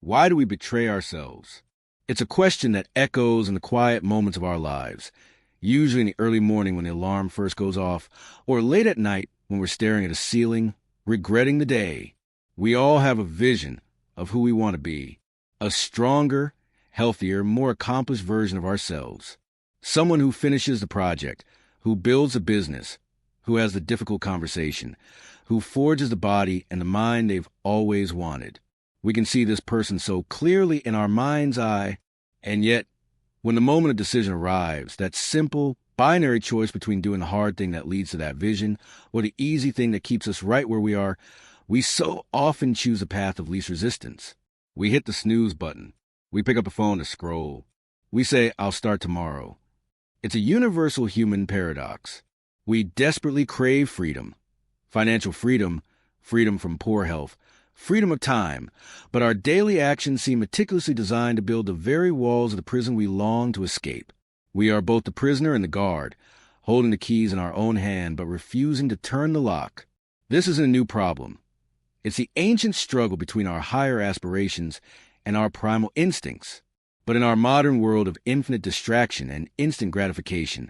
Why do we betray ourselves? It's a question that echoes in the quiet moments of our lives, usually in the early morning when the alarm first goes off, or late at night when we're staring at a ceiling, regretting the day. We all have a vision of who we want to be, a stronger, healthier, more accomplished version of ourselves. Someone who finishes the project, who builds a business, who has the difficult conversation, who forges the body and the mind they've always wanted. We can see this person so clearly in our mind's eye, and yet, when the moment of decision arrives, that simple, binary choice between doing the hard thing that leads to that vision or the easy thing that keeps us right where we are, we so often choose a path of least resistance. We hit the snooze button. We pick up the phone to scroll. We say, "I'll start tomorrow." It's a universal human paradox. We desperately crave freedom. Financial freedom, freedom from poor health, freedom of time, but our daily actions seem meticulously designed to build the very walls of the prison we long to escape. We are both the prisoner and the guard, holding the keys in our own hand but refusing to turn the lock. This isn't a new problem. It's the ancient struggle between our higher aspirations and our primal instincts. But in our modern world of infinite distraction and instant gratification,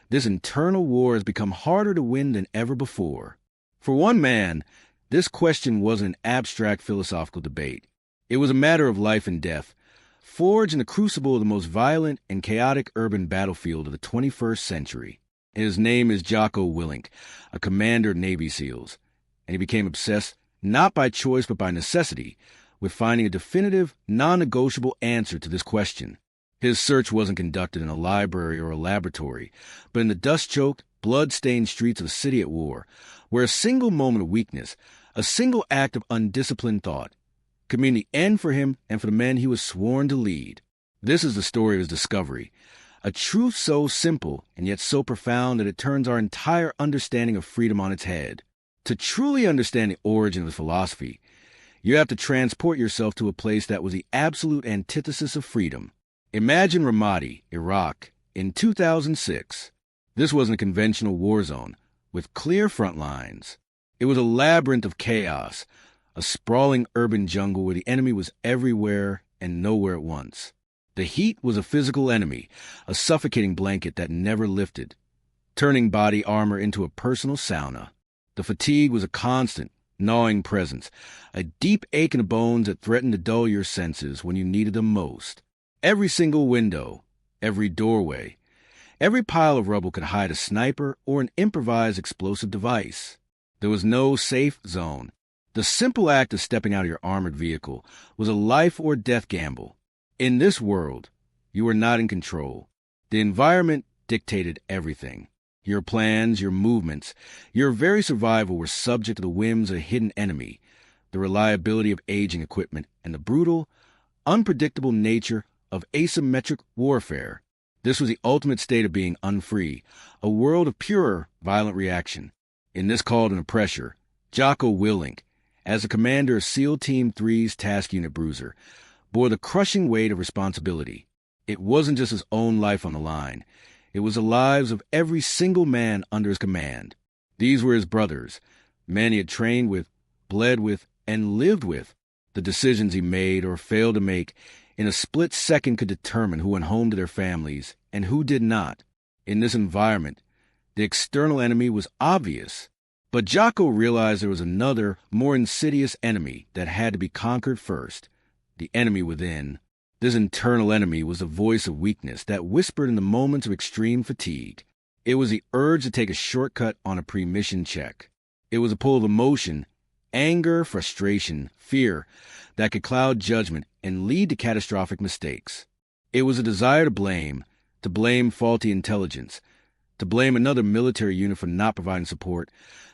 this internal war has become harder to win than ever before. For one man, this question wasn't an abstract philosophical debate. It was a matter of life and death, forged in the crucible of the most violent and chaotic urban battlefield of the 21st century. His name is Jocko Willink, a commander of Navy SEALs, and he became obsessed, not by choice but by necessity, with finding a definitive, non-negotiable answer to this question. His search wasn't conducted in a library or a laboratory, but in the dust-choked, blood-stained streets of a city at war, where a single moment of weakness, a single act of undisciplined thought, could mean the end for him and for the men he was sworn to lead. This is the story of his discovery, a truth so simple and yet so profound that it turns our entire understanding of freedom on its head. To truly understand the origin of his philosophy, you have to transport yourself to a place that was the absolute antithesis of freedom. Imagine Ramadi, Iraq, in 2006. This wasn't a conventional war zone, with clear front lines. It was a labyrinth of chaos, a sprawling urban jungle where the enemy was everywhere and nowhere at once. The heat was a physical enemy, a suffocating blanket that never lifted, turning body armor into a personal sauna. The fatigue was a constant, gnawing presence, a deep ache in the bones that threatened to dull your senses when you needed them most. Every single window, every doorway, every pile of rubble could hide a sniper or an improvised explosive device. There was no safe zone. The simple act of stepping out of your armored vehicle was a life or death gamble. In this world, you were not in control. The environment dictated everything. Your plans, your movements, your very survival were subject to the whims of a hidden enemy, the reliability of aging equipment, and the brutal, unpredictable nature of asymmetric warfare. This was the ultimate state of being unfree, a world of pure, violent reaction. In this cauldron of pressure, Jocko Willink, as the commander of SEAL Team 3's Task Unit Bruiser, bore the crushing weight of responsibility. It wasn't just his own life on the line. It was the lives of every single man under his command. These were his brothers, men he had trained with, bled with, and lived with. The decisions he made or failed to make in a split second could determine who went home to their families and who did not. In this environment, the external enemy was obvious. But Jocko realized there was another, more insidious enemy that had to be conquered first, the enemy within. This internal enemy was the voice of weakness that whispered in the moments of extreme fatigue. It was the urge to take a shortcut on a pre-mission check. It was a pull of emotion, anger, frustration, fear that could cloud judgment and lead to catastrophic mistakes. It was a desire to blame faulty intelligence, to blame another military unit for not providing support,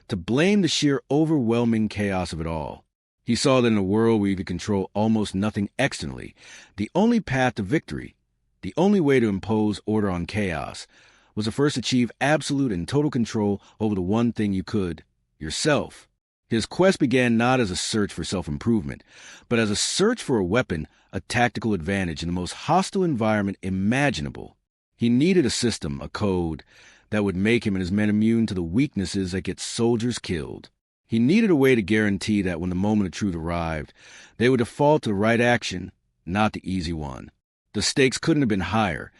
to blame the sheer overwhelming chaos of it all. He saw that in a world where you could control almost nothing externally, the only path to victory, the only way to impose order on chaos, was to first achieve absolute and total control over the one thing you could, yourself. His quest began not as a search for self-improvement, but as a search for a weapon, a tactical advantage in the most hostile environment imaginable. He needed a system, a code, that would make him and his men immune to the weaknesses that get soldiers killed. He needed a way to guarantee that when the moment of truth arrived, they would default to the right action, not the easy one. The stakes couldn't have been higher,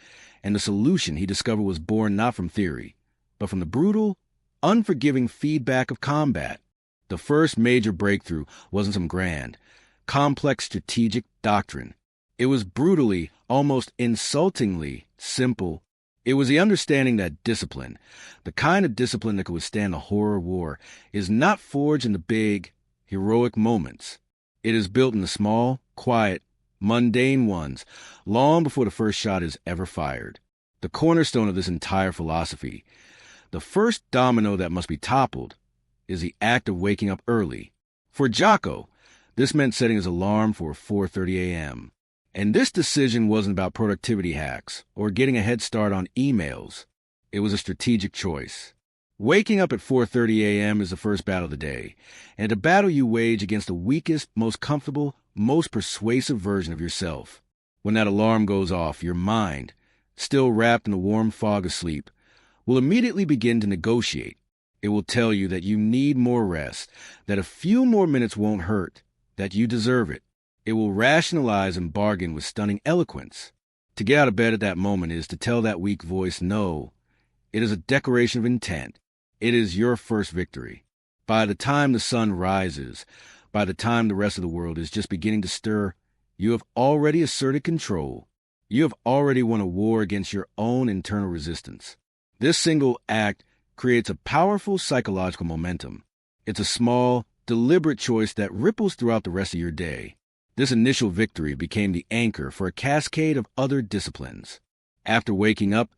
and the solution he discovered was born not from theory, but from the brutal, unforgiving feedback of combat. The first major breakthrough wasn't some grand, complex strategic doctrine. It was brutally, almost insultingly simple. It was the understanding that discipline, the kind of discipline that could withstand the horror of war, is not forged in the big, heroic moments. It is built in the small, quiet, mundane ones, long before the first shot is ever fired. The cornerstone of this entire philosophy, the first domino that must be toppled, is the act of waking up early. For Jocko, this meant setting his alarm for 4:30 a.m. And this decision wasn't about productivity hacks or getting a head start on emails. It was a strategic choice. Waking up at 4:30 a.m. is the first battle of the day, and a battle you wage against the weakest, most comfortable, most persuasive version of yourself. When that alarm goes off, your mind, still wrapped in the warm fog of sleep, will immediately begin to negotiate. It will tell you that you need more rest, that a few more minutes won't hurt, that you deserve it. It will rationalize and bargain with stunning eloquence. To get out of bed at that moment is to tell that weak voice no. It is a declaration of intent. It is your first victory. By the time the sun rises, by the time the rest of the world is just beginning to stir, you have already asserted control. You have already won a war against your own internal resistance. This single act creates a powerful psychological momentum. It's a small, deliberate choice that ripples throughout the rest of your day. This initial victory became the anchor for a cascade of other disciplines. After waking up,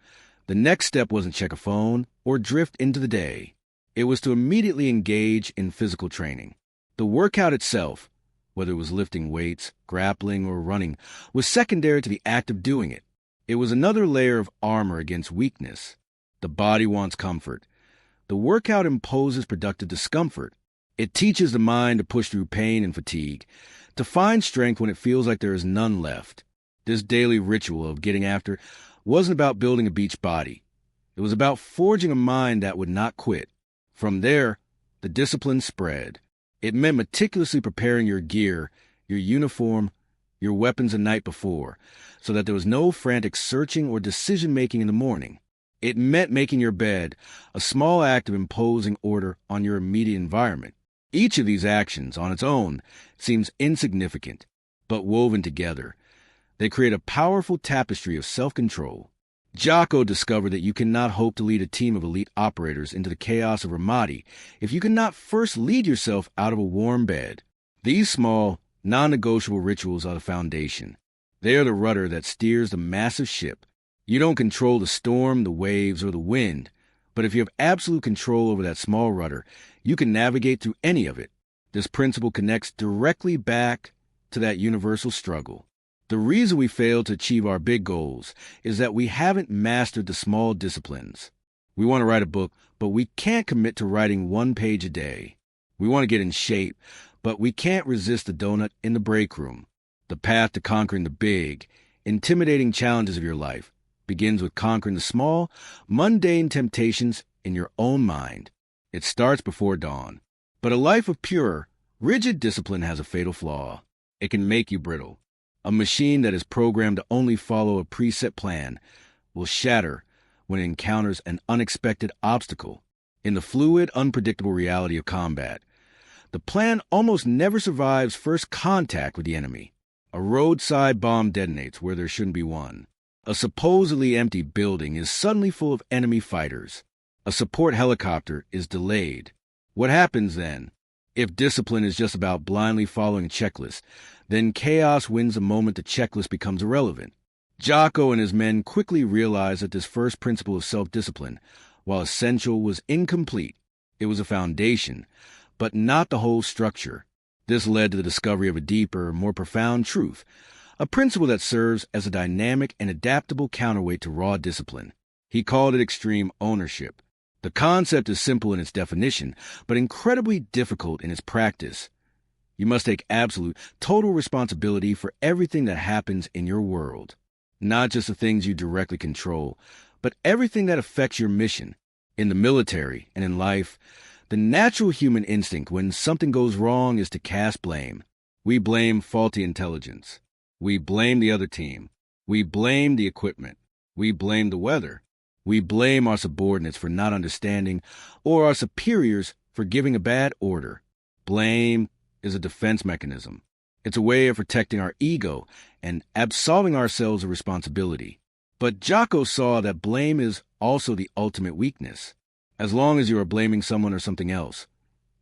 the next step wasn't check a phone or drift into the day. It was to immediately engage in physical training. The workout itself, whether it was lifting weights, grappling, or running, was secondary to the act of doing it. It was another layer of armor against weakness. The body wants comfort. The workout imposes productive discomfort. It teaches the mind to push through pain and fatigue, to find strength when it feels like there is none left. This daily ritual of getting after wasn't about building a beach body. It was about forging a mind that would not quit. From there, the discipline spread. It meant meticulously preparing your gear, your uniform, your weapons the night before, so that there was no frantic searching or decision-making in the morning. It meant making your bed, a small act of imposing order on your immediate environment. Each of these actions, on its own, seems insignificant, but woven together, they create a powerful tapestry of self-control. Jocko discovered that you cannot hope to lead a team of elite operators into the chaos of Ramadi if you cannot first lead yourself out of a warm bed. These small, non-negotiable rituals are the foundation. They are the rudder that steers the massive ship. You don't control the storm, the waves, or the wind, but if you have absolute control over that small rudder, you can navigate through any of it. This principle connects directly back to that universal struggle. The reason we fail to achieve our big goals is that we haven't mastered the small disciplines. We want to write a book, but we can't commit to writing 1 page a day. We want to get in shape, but we can't resist the donut in the break room. The path to conquering the big, intimidating challenges of your life begins with conquering the small, mundane temptations in your own mind. It starts before dawn. But a life of pure, rigid discipline has a fatal flaw. It can make you brittle. A machine that is programmed to only follow a preset plan will shatter when it encounters an unexpected obstacle. In the fluid, unpredictable reality of combat, the plan almost never survives first contact with the enemy. A roadside bomb detonates where there shouldn't be one. A supposedly empty building is suddenly full of enemy fighters. A support helicopter is delayed. What happens then? If discipline is just about blindly following a checklist, then chaos wins the moment the checklist becomes irrelevant. Jocko and his men quickly realized that this first principle of self-discipline, while essential, was incomplete. It was a foundation, but not the whole structure. This led to the discovery of a deeper, more profound truth, a principle that serves as a dynamic and adaptable counterweight to raw discipline. He called it extreme ownership. The concept is simple in its definition, but incredibly difficult in its practice. You must take absolute, total responsibility for everything that happens in your world. Not just the things you directly control, but everything that affects your mission. In the military and in life, The natural human instinct when something goes wrong is to cast blame. We blame faulty intelligence. We blame the other team. We blame the equipment. We blame the weather. We blame our subordinates for not understanding or our superiors for giving a bad order. Blame is a defense mechanism. It's a way of protecting our ego and absolving ourselves of responsibility. But Jocko saw that blame is also the ultimate weakness. As long as you are blaming someone or something else,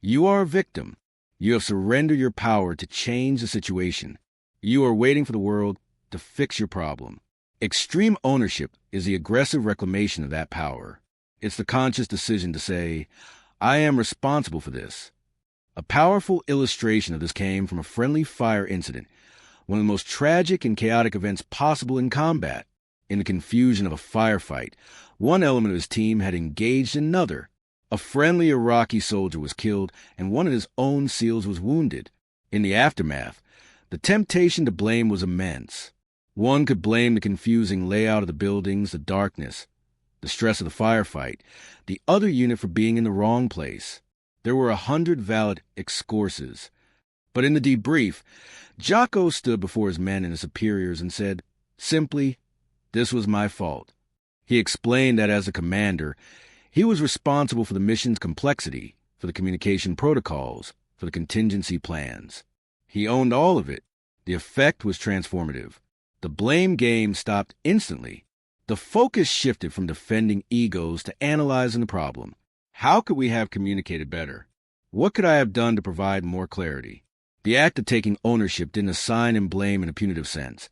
you are a victim. You have surrendered your power to change the situation. You are waiting for the world to fix your problem. Extreme ownership is the aggressive reclamation of that power. It's the conscious decision to say, I am responsible for this. A powerful illustration of this came from a friendly fire incident, one of the most tragic and chaotic events possible in combat. In the confusion of a firefight, one element of his team had engaged another. A friendly Iraqi soldier was killed, and one of his own SEALs was wounded. In the aftermath, the temptation to blame was immense. One could blame the confusing layout of the buildings, the darkness, the stress of the firefight, the other unit for being in the wrong place. There were 100 valid excuses. But in the debrief, Jocko stood before his men and his superiors and said, simply, this was my fault. He explained that as a commander, he was responsible for the mission's complexity, for the communication protocols, for the contingency plans. He owned all of it. The effect was transformative. The blame game stopped instantly. The focus shifted from defending egos to analyzing the problem. How could we have communicated better? What could I have done to provide more clarity? The act of taking ownership didn't assign him blame in a punitive sense.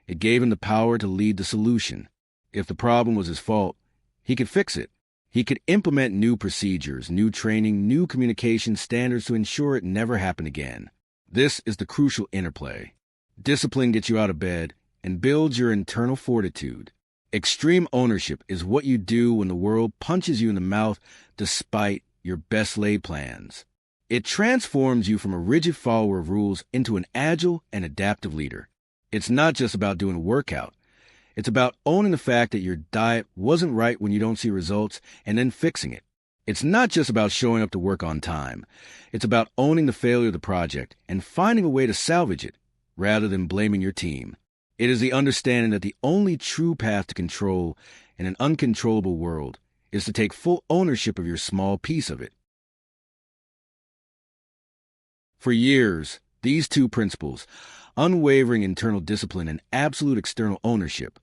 It gave him the power to lead the solution. If the problem was his fault, he could fix it. He could implement new procedures, new training, new communication standards to ensure it never happened again. This is the crucial interplay. Discipline gets you out of bed and builds your internal fortitude. Extreme ownership is what you do when the world punches you in the mouth despite your best laid plans. It transforms you from a rigid follower of rules into an agile and adaptive leader. It's not just about doing a workout. It's about owning the fact that your diet wasn't right when you don't see results and then fixing it. It's not just about showing up to work on time. It's about owning the failure of the project and finding a way to salvage it rather than blaming your team. It is the understanding that the only true path to control in an uncontrollable world is to take full ownership of your small piece of it. For years, these two principles, unwavering internal discipline and absolute external ownership,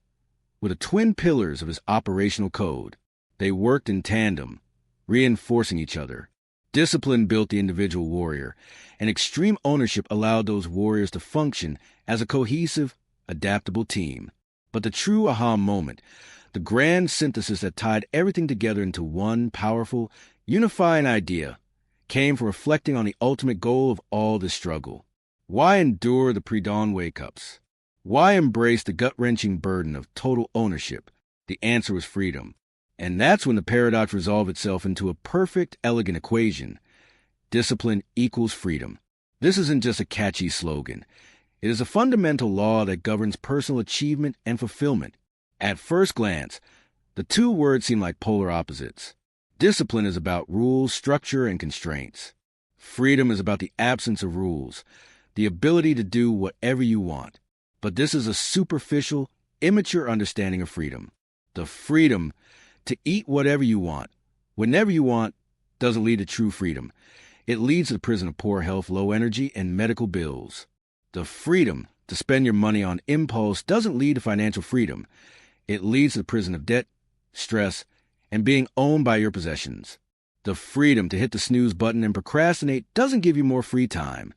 were the twin pillars of his operational code. They worked in tandem, reinforcing each other. Discipline built the individual warrior, and extreme ownership allowed those warriors to function as a cohesive, adaptable team. But the true aha moment, the grand synthesis that tied everything together into one powerful, unifying idea, came from reflecting on the ultimate goal of all this struggle. Why endure the pre-dawn wake-ups? Why embrace the gut-wrenching burden of total ownership? The answer was freedom. And that's when the paradox resolved itself into a perfect, elegant equation. Discipline equals freedom. This isn't just a catchy slogan. It is a fundamental law that governs personal achievement and fulfillment. At first glance, the two words seem like polar opposites. Discipline is about rules, structure, and constraints. Freedom is about the absence of rules, the ability to do whatever you want. But this is a superficial, immature understanding of freedom. The freedom to eat whatever you want, whenever you want, doesn't lead to true freedom. It leads to the prison of poor health, low energy, and medical bills. The freedom to spend your money on impulse doesn't lead to financial freedom. It leads to the prison of debt, stress, and being owned by your possessions. The freedom to hit the snooze button and procrastinate doesn't give you more free time.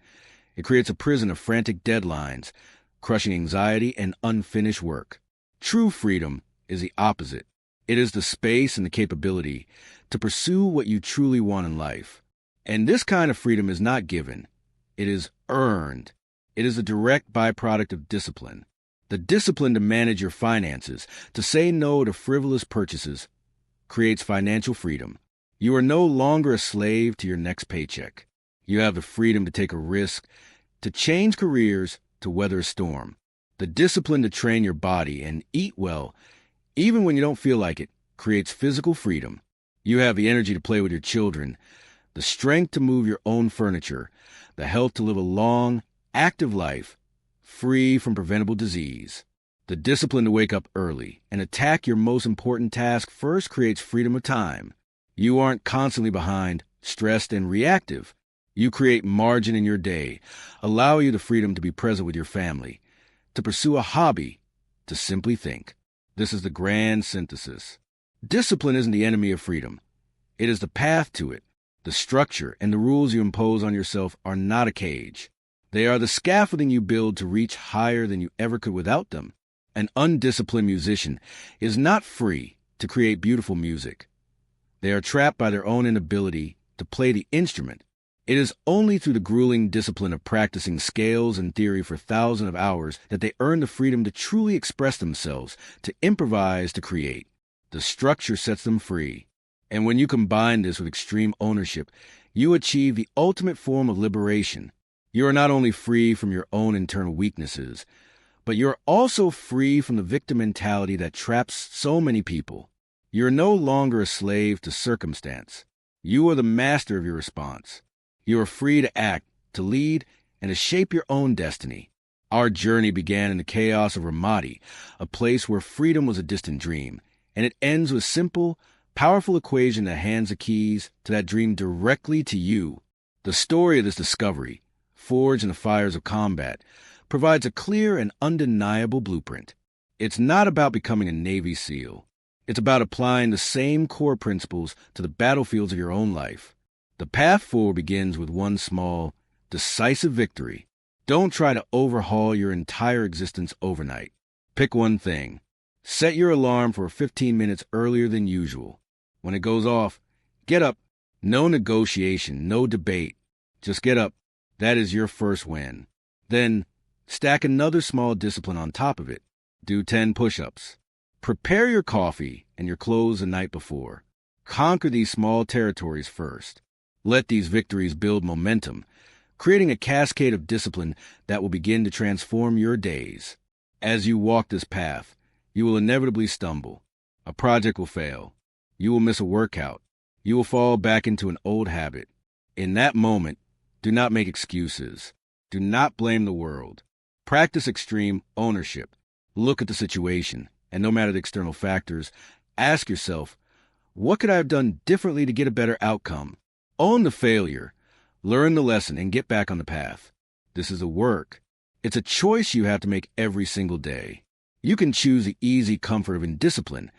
It creates a prison of frantic deadlines, crushing anxiety and unfinished work. True freedom is the opposite. It is the space and the capability to pursue what you truly want in life. And this kind of freedom is not given. It is earned. It is a direct byproduct of discipline. The discipline to manage your finances, to say no to frivolous purchases, creates financial freedom. You are no longer a slave to your next paycheck. You have the freedom to take a risk, to change careers, to weather a storm. The discipline to train your body and eat well, even when you don't feel like it, creates physical freedom. You have the energy to play with your children, the strength to move your own furniture, the health to live a long, active life, free from preventable disease. The discipline to wake up early and attack your most important task first creates freedom of time. You aren't constantly behind, stressed, and reactive. You create margin in your day, allow you the freedom to be present with your family, to pursue a hobby, to simply think. This is the grand synthesis. Discipline isn't the enemy of freedom. It is the path to it. The structure and the rules you impose on yourself are not a cage. They are the scaffolding you build to reach higher than you ever could without them. An undisciplined musician is not free to create beautiful music. They are trapped by their own inability to play the instrument. It is only through the grueling discipline of practicing scales and theory for thousands of hours that they earn the freedom to truly express themselves, to improvise, to create. The structure sets them free. And when you combine this with extreme ownership, you achieve the ultimate form of liberation. You are not only free from your own internal weaknesses, but you're also free from the victim mentality that traps so many people. You're no longer a slave to circumstance. You are the master of your response. You are free to act, to lead, and to shape your own destiny. Our journey began in the chaos of Ramadi, a place where freedom was a distant dream, and it ends with a simple, powerful equation that hands the keys to that dream directly to you. The story of this discovery, forged in the fires of combat, provides a clear and undeniable blueprint. It's not about becoming a Navy SEAL. It's about applying the same core principles to the battlefields of your own life. The path forward begins with one small, decisive victory. Don't try to overhaul your entire existence overnight. Pick one thing. Set your alarm for 15 minutes earlier than usual. When it goes off, get up. No negotiation, no debate. Just get up. That is your first win. Then, stack another small discipline on top of it. Do 10 push-ups. Prepare your coffee and your clothes the night before. Conquer these small territories first. Let these victories build momentum, creating a cascade of discipline that will begin to transform your days. As you walk this path, you will inevitably stumble. A project will fail. You will miss a workout. You will fall back into an old habit. In that moment, do not make excuses. Do not blame the world. Practice extreme ownership. Look at the situation, and no matter the external factors, ask yourself, what could I have done differently to get a better outcome? Own the failure, learn the lesson, and get back on the path. This is a work. It's a choice you have to make every single day. You can choose the easy comfort of indiscipline,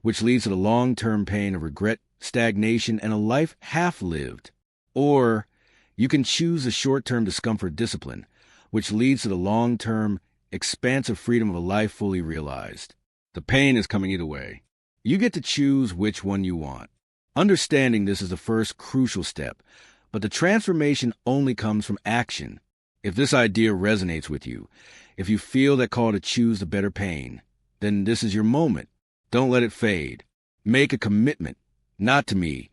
which leads to the long-term pain of regret, stagnation, and a life half-lived. Or you can choose the short-term discomfort of discipline, which leads to the long-term, expansive freedom of a life fully realized. The pain is coming either way. You get to choose which one you want. Understanding this is the first crucial step, but the transformation only comes from action. If this idea resonates with you, if you feel that call to choose the better pain, then this is your moment. Don't let it fade. Make a commitment, not to me,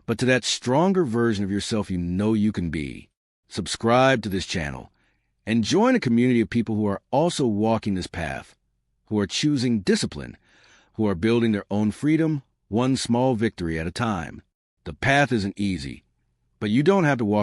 but to that stronger version of yourself you know you can be. Subscribe to this channel and join a community of people who are also walking this path, who are choosing discipline, who are building their own freedom, one small victory at a time. The path isn't easy, but you don't have to walk